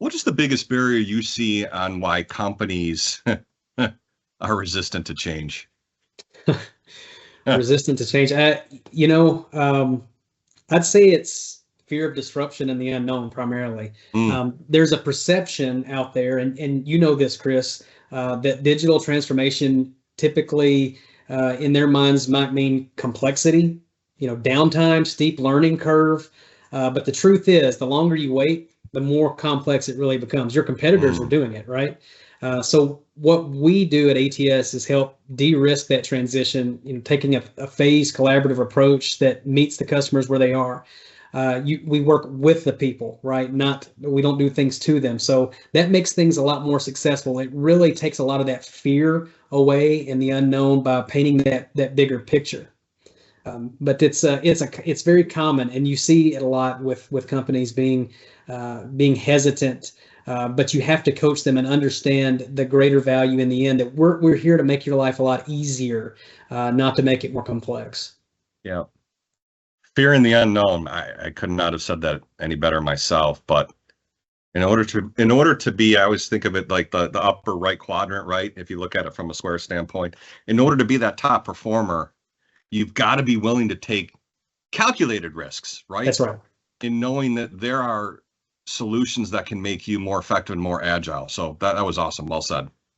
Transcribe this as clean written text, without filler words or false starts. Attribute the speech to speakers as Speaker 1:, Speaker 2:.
Speaker 1: What is the biggest barrier you see on why companies are resistant to change?
Speaker 2: Resistant to change. I'd say it's fear of disruption and the unknown primarily.
Speaker 1: Mm,
Speaker 2: There's a perception out there, and you know this, Chris, that digital transformation typically in their minds might mean complexity, downtime, steep learning curve. But the truth is, the longer you wait, the more complex it really becomes. Your competitors are
Speaker 1: mm,
Speaker 2: doing it, right? So what we do at ATS is help de-risk that transition, taking a phased collaborative approach that meets the customers where they are. We work with the people, right? We don't do things to them. So that makes things a lot more successful. It really takes a lot of that fear away and the unknown by painting that bigger picture. But it's very common, and you see it a lot with companies being hesitant. But you have to coach them and understand the greater value in the end that we're here to make your life a lot easier, not to make it more complex.
Speaker 1: yeah. Fear in the unknown. I could not have said that any better myself, but in order to be, I always think of it like the upper right quadrant, right? If you look at it from a square standpoint, in order to be that top performer, you've got to be willing to take calculated risks, right?
Speaker 2: That's right.
Speaker 1: In knowing that there are solutions that can make you more effective and more agile. So that was awesome. Well said.